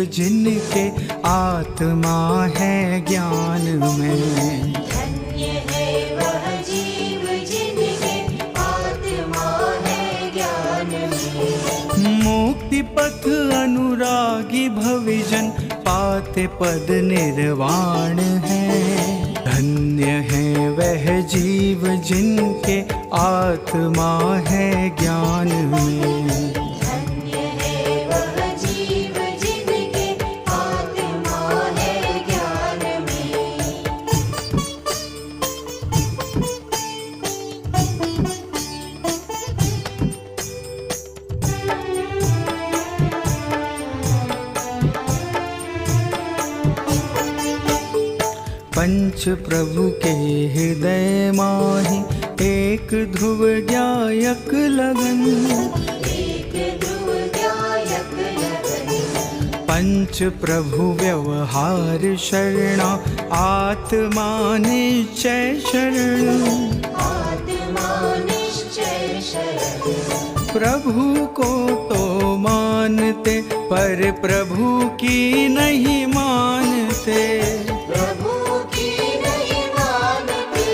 जिनके आत्मा है ज्ञान में। धन्य है वह जीव जिनके आत्मा है ज्ञान में। मुक्ति पथ अनुरागी भविजन पाते पद निर्वाण है। धन्य है वह जीव जिनके आत्मा है ज्ञान में। धन्य है वह जीव जिनके आत्मा है ज्ञान में। पंच प्रभु के हृदय माहि एक ध्रुव ज्ञायक लगन। एक ध्रुव ज्ञायक लगन। पंच प्रभु व्यवहार शरणा आत्मा निश्चय शरण। आत्मा निश्चय शरण। प्रभु को तो मानते पर प्रभु की नहीं मानते। प्रभु की नहीं मानते।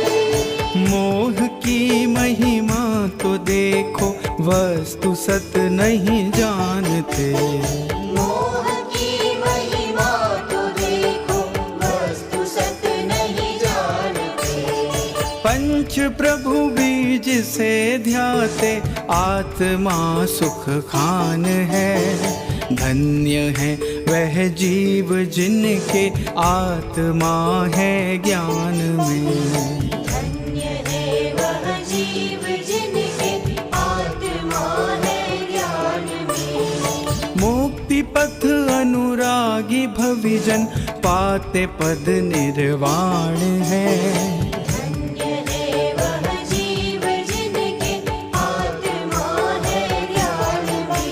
मोह की महिमा तो देखो वस्तु सत नहीं जानते। मोह की महिमा तो देखो वस्तु सत नहीं जानते। पंच प्रभु बीज से ध्याते आत्मा सुख खान है। धन्य है वह जीव जिनके आत्मा है ज्ञान में। धन्य है वह जीव जिनके आत्मा है ज्ञान में। मुक्ति पथ अनुरागी भविजन पाते पद निर्वाण है। धन्य है वह जीव जिनके आत्मा है ज्ञान में।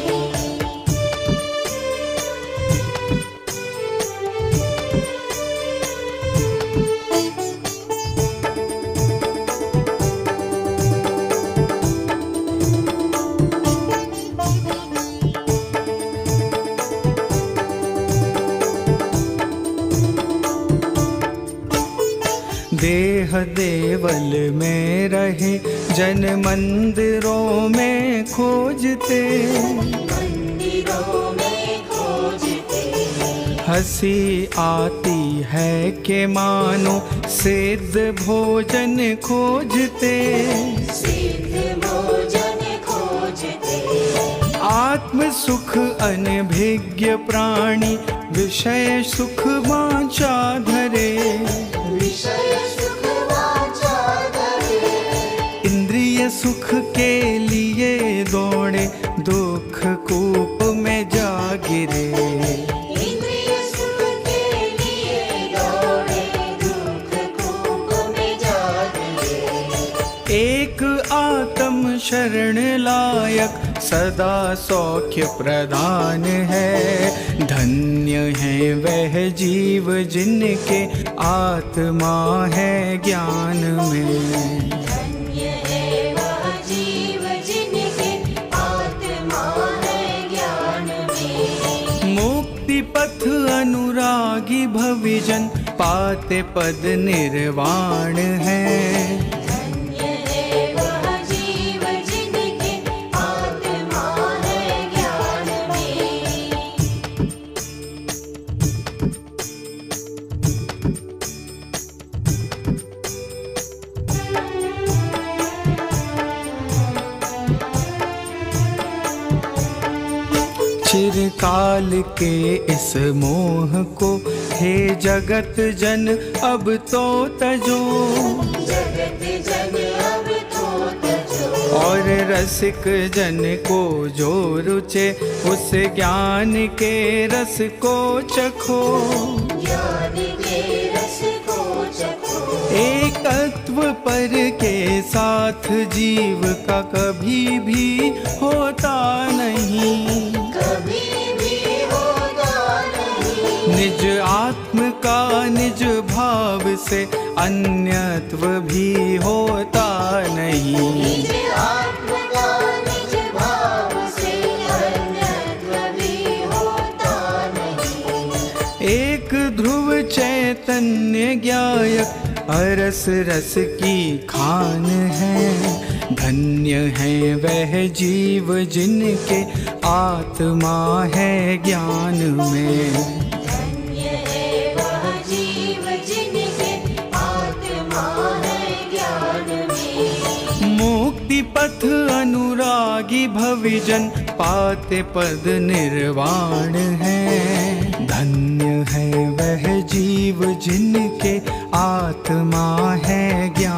देह देवल में रहे जन मंदिरों में खोजते। मंदिरों में खोजते। हंसी आती है कि मानो सिद्ध भोजन खोजते। सिद्ध भोजन खोजते। आत्म सुख अनभिज्ञ प्राणी विषय सुख वांछा धरे। विषय सुख वांछा धरे। इंद्रिय सुख के लिए दौड़े दुख कूप में जा गिरे। इंद्रिय सुख के लिए दौड़े दुख कूप में जा गिरे। एक आत्म शरण लायक सदा सौख्य प्रदान है। धन्य है वह जीव जिनके आत्मा है ज्ञान में। धन्य है वह जीव जिनके आत्मा है ज्ञान में। मुक्ति पथ अनुरागी भविजन पाते पद निर्वाण है। धन्य है वह जीव जिनके आत्मा है ज्ञान में। चिरकाल के इस मोह को हे जगत जन अब तो तजो। जगत जन अब तो तजो। और रसिक जन को जो रुचे उस ज्ञान के रस को चखो। ज्ञान के रस को चखो। एकत्व पर के साथ जीव का कभी भी होता नहीं। कभी भी होगा नहीं। निज आत्म का निज भाव से अन्यत्व भी होता नहीं। निज आत्म का निज भाव से अन्यत्व भी होता नहीं। ज्ञायक अरस रस की खान है। धन्य है वह जीव जिनके आत्मा है ज्ञान में। धन्य है वह जीव जिनके आत्मा है ज्ञान में। मुक्ति पथ अनुरागी भविजन पाते पद निर्वाण है। धन्य है वह जीव जिनके आत्मा है ज्ञान।